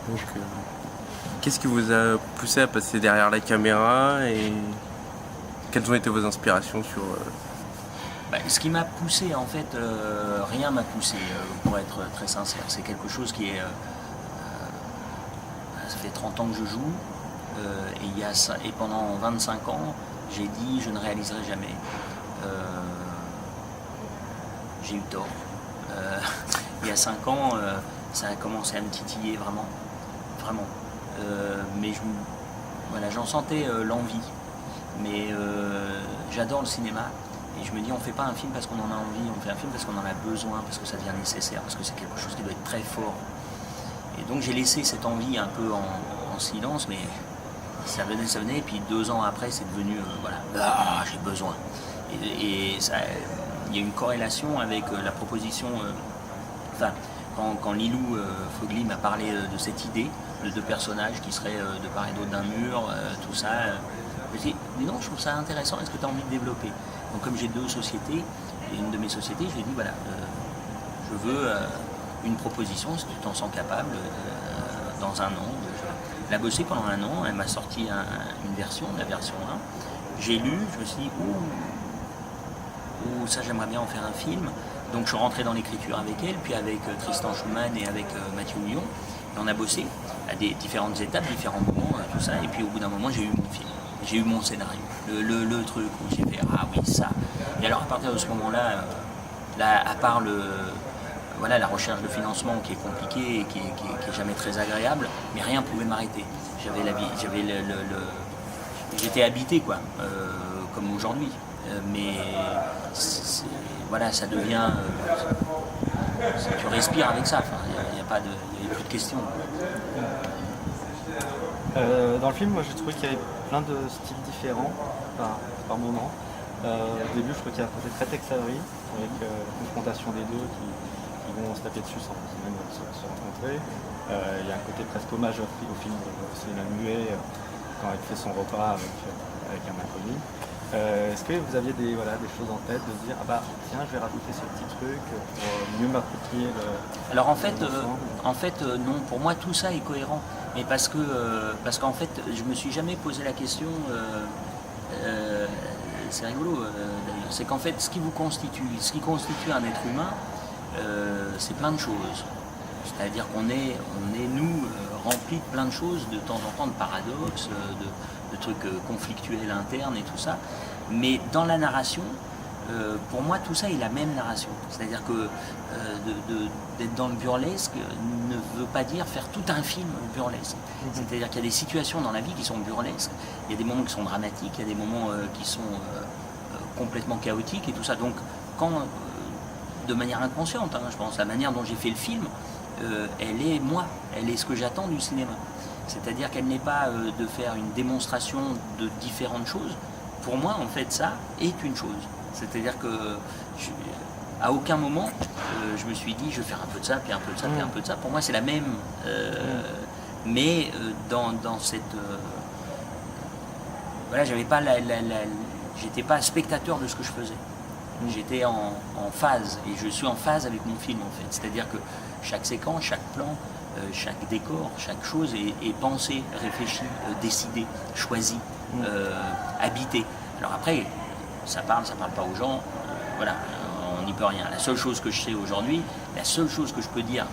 Donc, qu'est-ce qui vous a poussé à passer derrière la caméra et quelles ont été vos inspirations sur... Ce qui m'a poussé, en fait, rien m'a poussé, pour être très sincère. C'est quelque chose qui est... ça fait 30 ans que je joue, et pendant 25 ans, j'ai dit je ne réaliserai jamais. J'ai eu tort. Il y a 5 ans, ça a commencé à me titiller vraiment. Vraiment. Mais voilà, j'en sentais l'envie. Mais j'adore le cinéma. Et je me dis, on ne fait pas un film parce qu'on en a envie, on fait un film parce qu'on en a besoin, parce que ça devient nécessaire, parce que c'est quelque chose qui doit être très fort. Et donc j'ai laissé cette envie un peu en silence, mais ça venait, et puis 2 ans après, c'est devenu, j'ai besoin. Et ça, il y a une corrélation avec la proposition, quand Lilou Fogli m'a parlé de cette idée, de 2 personnages qui seraient de part et d'autre d'un mur, tout ça, je me suis dit, dis donc, je trouve ça intéressant, est-ce que tu as envie de développer? Donc comme j'ai 2 sociétés, et une de mes sociétés, je lui ai dit, voilà, je veux une proposition, si tu t'en sens capable, dans un an. Elle a bossé pendant un an, elle m'a sorti une version, la version 1. J'ai lu, je me suis dit, ça j'aimerais bien en faire un film. Donc je suis rentré dans l'écriture avec elle, puis avec Tristan Schumann et avec Mathieu Lyon. Et on a bossé à des différentes étapes, différents moments, tout ça. Et puis au bout d'un moment, j'ai eu mon film. J'ai eu mon scénario, le truc où j'ai fait ah oui ça. Et alors à partir de ce moment-là, à part la recherche de financement qui est compliquée et qui est jamais très agréable, mais rien ne pouvait m'arrêter. J'étais habité quoi, comme aujourd'hui. Mais voilà, ça devient, tu respires avec ça. Il n'y a plus de questions. Dans le film, moi j'ai trouvé qu'il y avait plein de styles différents par moment. Au début, je trouvais qu'il y a un côté très Tex Avery, avec la confrontation des deux qui vont se taper dessus sans même se rencontrer. Il y a un côté presque hommage au film au cinéma muet, quand elle fait son repas avec un inconnu. Est-ce que vous aviez des choses en tête de se dire ah bah tiens je vais rajouter ce petit truc pour mieux m'approprier le. Alors en fait non, pour moi tout ça est cohérent, mais parce qu'en fait je me suis jamais posé la question. C'est rigolo d'ailleurs, c'est qu'en fait ce qui constitue un être humain, c'est plein de choses. C'est-à-dire qu'on est nous remplis de plein de choses, de temps en temps de paradoxes, de trucs conflictuels internes et tout ça. Mais dans la narration, pour moi tout ça est la même narration. C'est-à-dire que d'être dans le burlesque ne veut pas dire faire tout un film burlesque. C'est-à-dire qu'il y a des situations dans la vie qui sont burlesques, il y a des moments qui sont dramatiques, il y a des moments qui sont complètement chaotiques et tout ça. Donc quand, de manière inconsciente, je pense, la manière dont j'ai fait le film, elle est moi, elle est ce que j'attends du cinéma. C'est-à-dire qu'elle n'est pas de faire une démonstration de différentes choses. Pour moi, en fait, ça est une chose. C'est-à-dire que à aucun moment, je me suis dit, je vais faire un peu de ça, puis un peu de ça, puis un peu de ça. Pour moi, c'est la même. Mais dans cette... j'avais pas j'étais pas spectateur de ce que je faisais. J'étais en phase, et je suis en phase avec mon film, en fait. C'est-à-dire que chaque séquence, chaque plan, chaque décor, chaque chose est pensée, réfléchie, décidée, choisie, habitée. Alors après, ça parle pas aux gens, on n'y peut rien. La seule chose que je sais aujourd'hui, la seule chose que je peux dire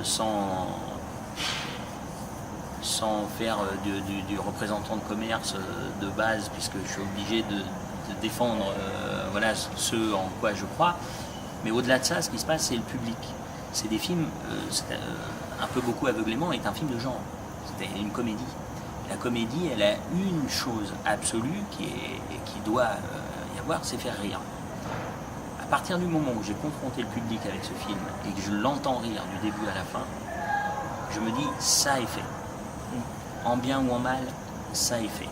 sans faire du représentant de commerce de base, puisque je suis obligé de défendre ce en quoi je crois, mais au-delà de ça, ce qui se passe, c'est le public. C'est des films, un peu beaucoup aveuglément, est un film de genre. C'est une comédie. La comédie, elle a une chose absolue qui doit y avoir, c'est faire rire. À partir du moment où j'ai confronté le public avec ce film et que je l'entends rire du début à la fin, je me dis, ça est fait. En bien ou en mal, ça est fait.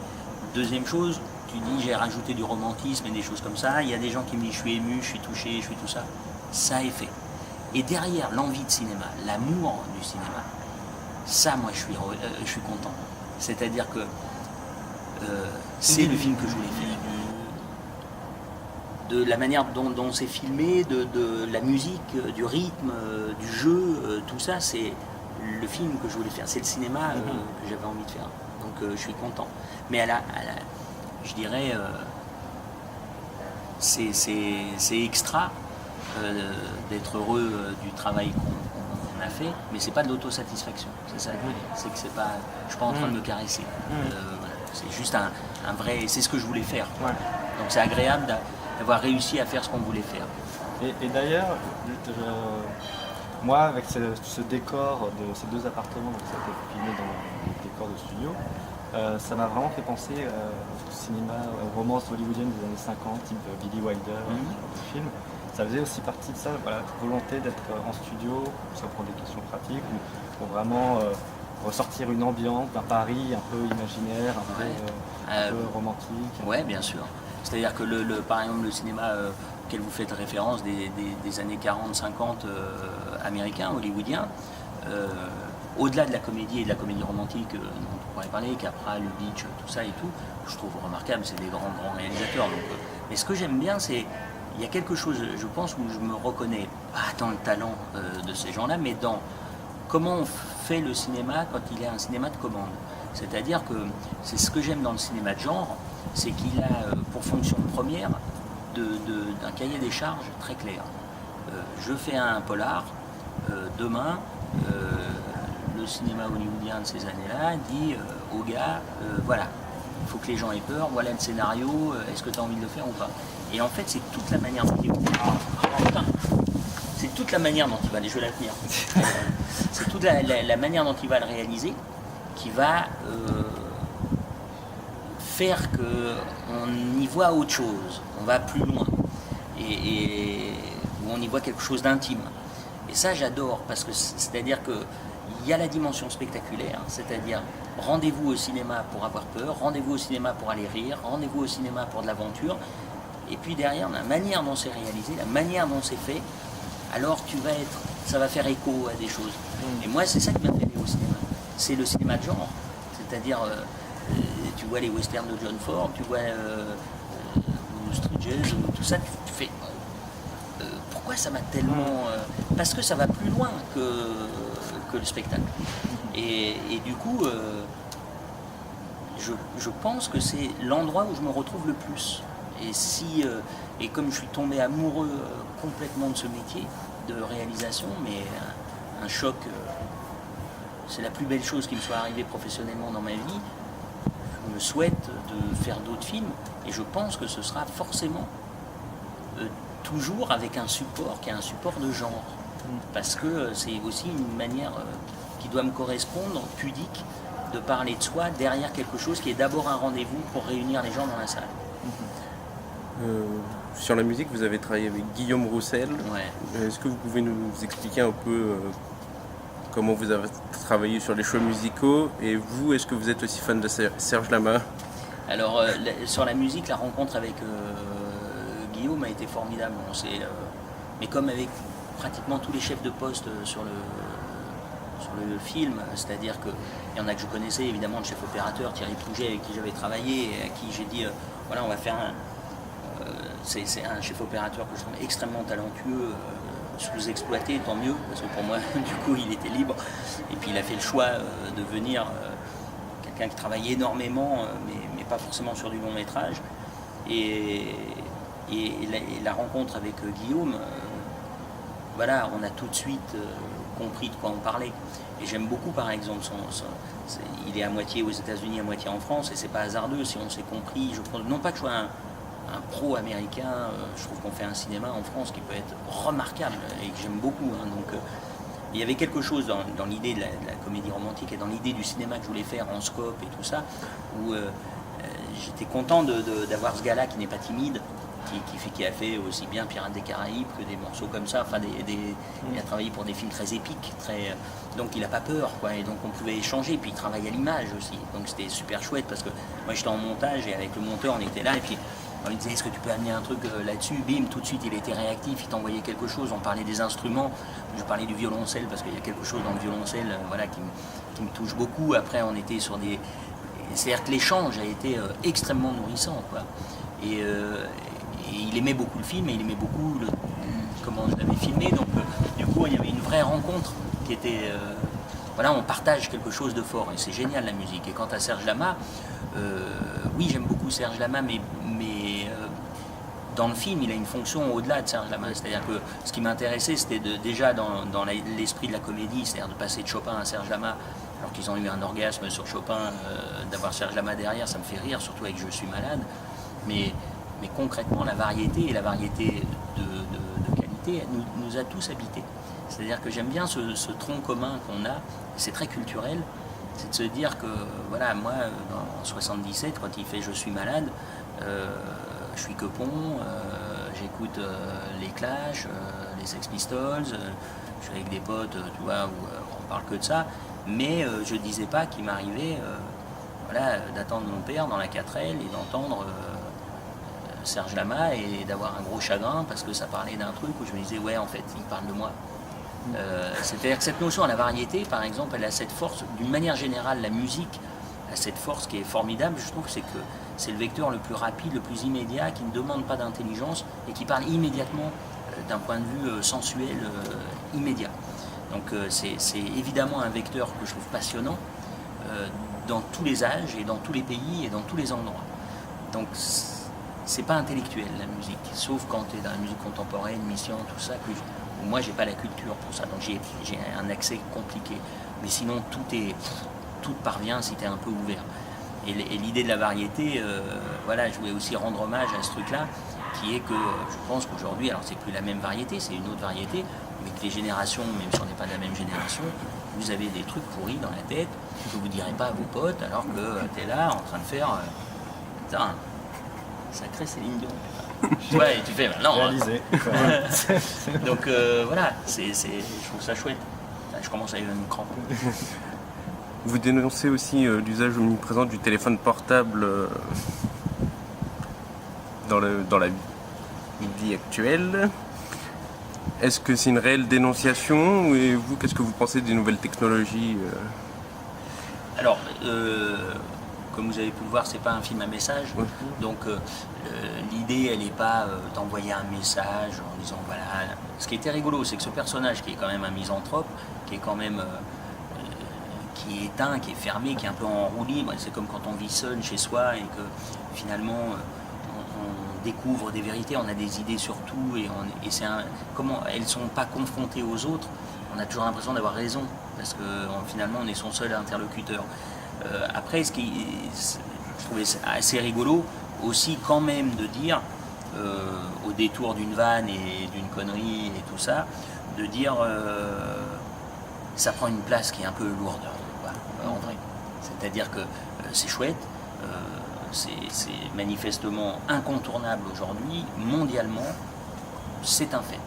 Deuxième chose, tu dis, j'ai rajouté du romantisme et des choses comme ça. Il y a des gens qui me disent, je suis ému, je suis touché, je suis tout ça. Ça est fait. Et derrière l'envie de cinéma, l'amour du cinéma, ça, moi, je suis content. C'est-à-dire que c'est le film que je voulais faire. De la manière dont c'est filmé, de la musique, du rythme, du jeu, tout ça, c'est le film que je voulais faire. C'est le cinéma que j'avais envie de faire. Donc je suis content. Mais je dirais, c'est extra d'être heureux du travail qu'on a fait, mais c'est pas de l'autosatisfaction. C'est ça que je veux dire. C'est que c'est pas, je suis pas en train de me caresser. Voilà. C'est juste un vrai. C'est ce que je voulais faire. Ouais. Donc c'est agréable d'avoir réussi à faire ce qu'on voulait faire. Et d'ailleurs, moi, avec ce décor de ces 2 appartements, donc ça a été filmé dans le décor de studio, ça m'a vraiment fait penser au cinéma, aux romances hollywoodiennes des années 50, type Billy Wilder, ce film. Ça faisait aussi partie de ça, voilà, volonté d'être en studio, ça prend des questions pratiques, pour vraiment ressortir une ambiance d'un Paris un peu imaginaire, un peu romantique. Oui, bien sûr. C'est-à-dire que par exemple le cinéma auquel vous faites référence des années 40-50 américains, hollywoodiens, au-delà de la comédie et de la comédie romantique dont on pourrait parler, Capra, Lubitsch, tout ça et tout, je trouve remarquable, c'est des grands réalisateurs. Donc, mais ce que j'aime bien, c'est il y a quelque chose, je pense, où je me reconnais, pas dans le talent de ces gens-là, mais dans comment on fait le cinéma quand il est un cinéma de commande. C'est-à-dire que c'est ce que j'aime dans le cinéma de genre, c'est qu'il a pour fonction première d'un cahier des charges très clair. Je fais un polar, demain, le cinéma hollywoodien de ces années-là dit aux gars, voilà, il faut que les gens aient peur, voilà le scénario, est-ce que tu as envie de le faire ou pas? Et en fait, c'est toute la manière dont il va... C'est toute la manière dont il va... Je vais la tenir. C'est toute la manière dont il va le réaliser qui va faire qu'on y voit autre chose, on va plus loin, et où on y voit quelque chose d'intime. Et ça, j'adore, parce que c'est-à-dire que il y a la dimension spectaculaire, c'est-à-dire rendez-vous au cinéma pour avoir peur, rendez-vous au cinéma pour aller rire, rendez-vous au cinéma pour de l'aventure, et puis derrière, la manière dont c'est réalisé, la manière dont c'est fait, alors ça va faire écho à des choses. Et moi, c'est ça qui m'a fait aller au cinéma. C'est le cinéma de genre, c'est-à-dire, tu vois les westerns de John Ford, tu vois Street Jazz, tout ça, tu fais... pourquoi ça m'a tellement... parce que ça va plus loin que le spectacle. Et du coup, je pense que c'est l'endroit où je me retrouve le plus. Et comme je suis tombé amoureux complètement de ce métier de réalisation, mais un choc, c'est la plus belle chose qui me soit arrivée professionnellement dans ma vie, je me souhaite de faire d'autres films, et je pense que ce sera forcément toujours avec un support qui est un support de genre. Parce que c'est aussi une manière qui doit me correspondre, pudique, de parler de soi derrière quelque chose qui est d'abord un rendez-vous pour réunir les gens dans la salle. Sur la musique, vous avez travaillé avec Guillaume Roussel. Ouais. Est-ce que vous pouvez nous expliquer un peu comment vous avez travaillé sur les choix musicaux? Et vous, est-ce que vous êtes aussi fan de Serge Lama? Alors, sur la musique, la rencontre avec Guillaume a été formidable. Mais comme avec pratiquement tous les chefs de poste sur le film, c'est-à-dire qu'il y en a que je connaissais, évidemment, le chef opérateur Thierry Pouget, avec qui j'avais travaillé, et à qui j'ai dit, voilà, on va faire c'est un chef opérateur que je trouve extrêmement talentueux, sous-exploité, tant mieux, parce que pour moi, du coup, il était libre. Et puis, il a fait le choix de venir, quelqu'un qui travaille énormément, mais pas forcément sur du long métrage. Et la rencontre avec Guillaume, voilà, on a tout de suite compris de quoi on parlait. Et j'aime beaucoup, par exemple, il est à moitié aux États-Unis, à moitié en France, et c'est pas hasardeux si on s'est compris. Je pense, non pas que je sois un pro américain, je trouve qu'on fait un cinéma en France qui peut être remarquable et que j'aime beaucoup. Hein, donc, il y avait quelque chose dans l'idée de la comédie romantique et dans l'idée du cinéma que je voulais faire en scope et tout ça, où j'étais content d'avoir ce gars-là qui n'est pas timide, qui a fait aussi bien Pirates des Caraïbes que des morceaux comme ça. Enfin, il a travaillé pour des films très épiques, donc il n'a pas peur, quoi. Et donc on pouvait échanger. Puis il travaille à l'image aussi, donc c'était super chouette parce que moi j'étais en montage et avec le monteur on était là et puis on lui disait est-ce que tu peux amener un truc là-dessus, bim, tout de suite il était réactif, il t'envoyait quelque chose. On parlait des instruments, je parlais du violoncelle parce qu'il y a quelque chose dans le violoncelle, voilà, qui me touche beaucoup. Après on était sur c'est-à-dire que l'échange a été extrêmement nourrissant, quoi. Et il aimait beaucoup le film et il aimait beaucoup comment je l'avais filmé, donc du coup il y avait une vraie rencontre qui était voilà, on partage quelque chose de fort et c'est génial la musique. Et quant à Serge Lama, oui, j'aime beaucoup Serge Lama, mais dans le film, il a une fonction au-delà de Serge Lama. C'est-à-dire que ce qui m'intéressait, c'était déjà dans l'esprit de la comédie, c'est-à-dire de passer de Chopin à Serge Lama, alors qu'ils ont eu un orgasme sur Chopin, d'avoir Serge Lama derrière, ça me fait rire, surtout avec Je suis malade. Mais concrètement, la variété et la variété de qualité nous a tous habités. C'est-à-dire que j'aime bien ce tronc commun qu'on a, c'est très culturel, c'est de se dire que, voilà, moi, en 77, quand il fait Je suis malade, je suis Quepon, j'écoute les Clash, les Sex Pistols, je suis avec des potes, tu vois, où on parle que de ça, mais je disais pas qu'il m'arrivait voilà, d'attendre mon père dans la 4L et d'entendre Serge Lama et d'avoir un gros chagrin parce que ça parlait d'un truc où je me disais, ouais, en fait, il parle de moi. C'est-à-dire que cette notion à la variété, par exemple, elle a cette force, d'une manière générale, la musique a cette force qui est formidable, je trouve, c'est que c'est le vecteur le plus rapide, le plus immédiat, qui ne demande pas d'intelligence et qui parle immédiatement d'un point de vue sensuel immédiat. Donc c'est évidemment un vecteur que je trouve passionnant dans tous les âges et dans tous les pays et dans tous les endroits. Donc c'est pas intellectuel la musique, sauf quand tu es dans la musique contemporaine, mission, tout ça, que moi j'ai pas la culture pour ça, donc j'ai un accès compliqué. Mais sinon tout parvient si tu es un peu ouvert. Et l'idée de la variété, voilà, je voulais aussi rendre hommage à ce truc-là, qui est que je pense qu'aujourd'hui, alors c'est plus la même variété, c'est une autre variété, mais que les générations, même si on n'est pas de la même génération, vous avez des trucs pourris dans la tête que vous ne direz pas à vos potes, alors que tu es là en train de faire putain, sacré Céline Dion. Ouais, et tu fais maintenant. Réalisé. Donc voilà, je trouve ça chouette. Je commence à y avoir une crampe. Vous dénoncez aussi l'usage omniprésent du téléphone portable dans la vie actuelle. Est-ce que c'est une réelle dénonciation et vous, qu'est-ce que vous pensez des nouvelles technologies Alors, comme vous avez pu le voir, c'est pas un film à message. Oui. Donc l'idée, elle n'est pas d'envoyer un message en disant voilà. Ce qui était rigolo, c'est que ce personnage qui est quand même un misanthrope, qui est quand même qui est éteint, qui est fermé, qui est un peu en roue libre, c'est comme quand on vit seul chez soi et que finalement on découvre des vérités, on a des idées sur tout et comment elles ne sont pas confrontées aux autres, on a toujours l'impression d'avoir raison parce que finalement on est son seul interlocuteur. Après, ce qui je trouvais assez rigolo aussi quand même de dire au détour d'une vanne et d'une connerie et tout ça, de dire ça prend une place qui est un peu lourde en vrai. C'est-à-dire que c'est chouette, c'est manifestement incontournable aujourd'hui, mondialement, c'est un fait.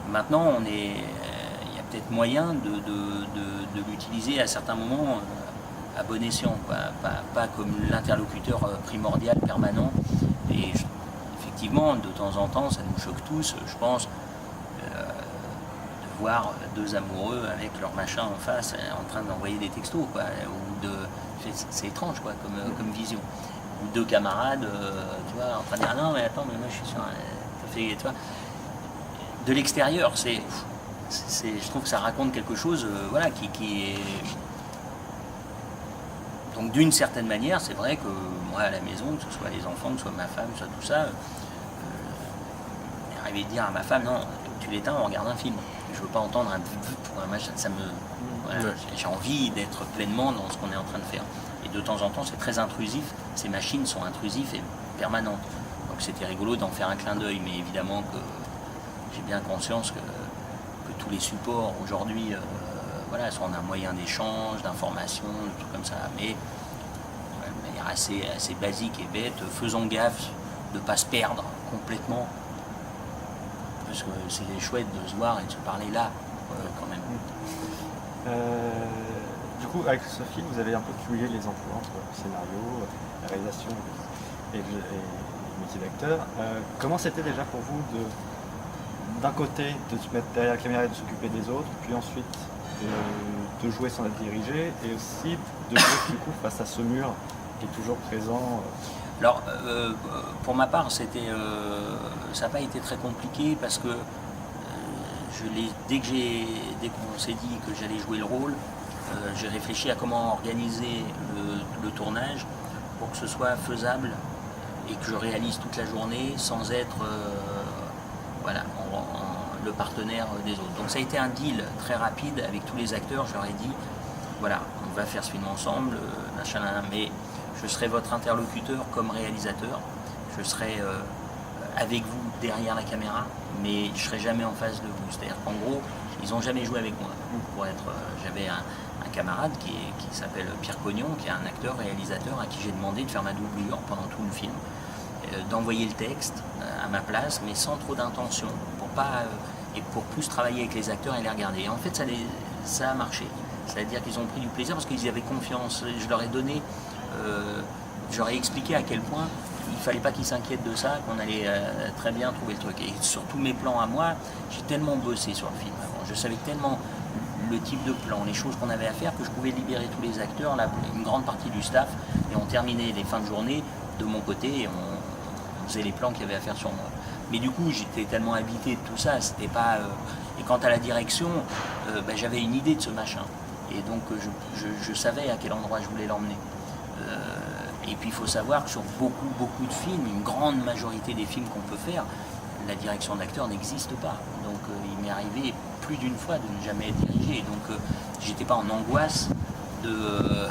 Maintenant, il y a peut-être moyen de l'utiliser à certains moments à bon escient, pas comme l'interlocuteur primordial, permanent. Et effectivement, de temps en temps, ça nous choque tous, je pense, de voir deux amoureux avec leur machin en face, en train d'envoyer des textos, quoi, c'est étrange, quoi, comme vision. Ou deux camarades, tu vois, en train de dire non, mais attends, mais moi je suis sur tu vois. De l'extérieur, je trouve que ça raconte quelque chose, voilà, qui est. Donc d'une certaine manière, c'est vrai que moi à la maison, que ce soit les enfants, que ce soit ma femme, que ce soit tout ça, arrivé de dire à ma femme non, tu l'éteins, on regarde un film. Je veux pas entendre un machin, ça me. Voilà, ouais. J'ai envie d'être pleinement dans ce qu'on est en train de faire. Et de temps en temps, c'est très intrusif. Ces machines sont intrusives et permanentes. Donc c'était rigolo d'en faire un clin d'œil, mais évidemment que j'ai bien conscience que tous les supports aujourd'hui, voilà, sont un moyen d'échange, d'information, des trucs comme ça. Mais de manière assez basique et bête, faisons gaffe de ne pas se perdre complètement. Parce que c'est chouette de se voir et de se parler là, quand même. Du coup, avec ce film, vous avez un peu cumulé les emplois entre le scénario, la réalisation et le métier d'acteur. Comment c'était déjà pour vous d'un côté de se mettre derrière la caméra et de s'occuper des autres, puis ensuite de jouer sans être dirigé, et aussi de jouer du coup face à ce mur qui est toujours présent Alors, pour ma part, ça n'a pas été très compliqué parce que dès qu'on s'est dit que j'allais jouer le rôle, j'ai réfléchi à comment organiser le tournage pour que ce soit faisable et que je réalise toute la journée sans être voilà, le partenaire des autres. Donc ça a été un deal très rapide avec tous les acteurs. Je leur ai dit, voilà, on va faire ce film ensemble, machin, mais je serai votre interlocuteur comme réalisateur. Je serai avec vous derrière la caméra, mais je ne serai jamais en face de vous. C'est-à-dire qu'en gros, ils n'ont jamais joué avec moi. J'avais un camarade qui s'appelle Pierre Cognon, qui est un acteur, réalisateur, à qui j'ai demandé de faire ma doublure pendant tout le film, d'envoyer le texte à ma place, mais sans trop d'intention, et pour plus travailler avec les acteurs et les regarder. Et en fait, ça a marché. C'est-à-dire qu'ils ont pris du plaisir parce qu'ils avaient confiance. Je leur ai donné, je leur ai expliqué à quel point il ne fallait pas qu'ils s'inquiètent de ça, qu'on allait très bien trouver le truc. Et sur tous mes plans à moi, j'ai tellement bossé sur le film avant. Je savais tellement le type de plan, les choses qu'on avait à faire, que je pouvais libérer tous les acteurs, une grande partie du staff, et on terminait les fins de journée de mon côté, et on faisait les plans qu'il y avait à faire sur moi. Mais du coup, j'étais tellement habité de tout ça, c'était pas... Et quant à la direction, j'avais une idée de ce machin. Et donc, je savais à quel endroit je voulais l'emmener. Et puis, il faut savoir que sur beaucoup de films, une grande majorité des films qu'on peut faire, la direction d'acteur n'existe pas. Donc, il m'est arrivé plus d'une fois de ne jamais être dirigé. Donc, j'étais pas en angoisse de...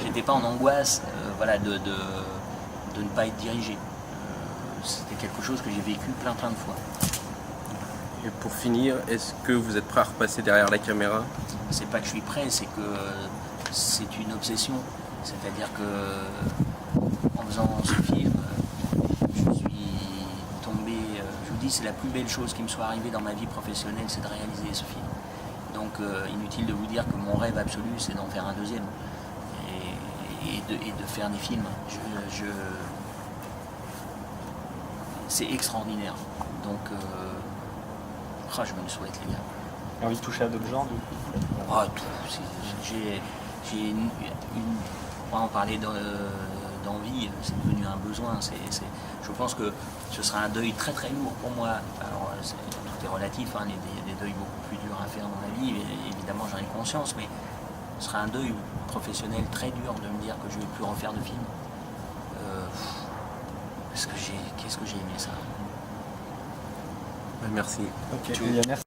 J'étais pas en angoisse voilà, de ne pas être dirigé. C'était quelque chose que j'ai vécu plein de fois. Et pour finir, est-ce que vous êtes prêt à repasser derrière la caméra? C'est pas que je suis prêt, c'est que c'est une obsession. C'est-à-dire que en faisant ce film, je suis tombé, je vous dis, c'est la plus belle chose qui me soit arrivée dans ma vie professionnelle, c'est de réaliser ce film. Donc inutile de vous dire que mon rêve absolu, c'est d'en faire un deuxième et de faire des films. C'est extraordinaire. Donc, je me le souhaite, les gars. T'as envie de toucher à d'autres genres, du coup? Tout. J'ai on va en parler d'envie, c'est devenu un besoin. Je pense que ce sera un deuil très lourd pour moi. Alors, tout est relatif, hein, des deuils beaucoup plus durs à faire dans la vie, et évidemment j'en ai conscience, mais ce sera un deuil professionnel très dur de me dire que je ne vais plus refaire de film. Qu'est-ce que j'ai aimé ça. Merci. Ok, merci.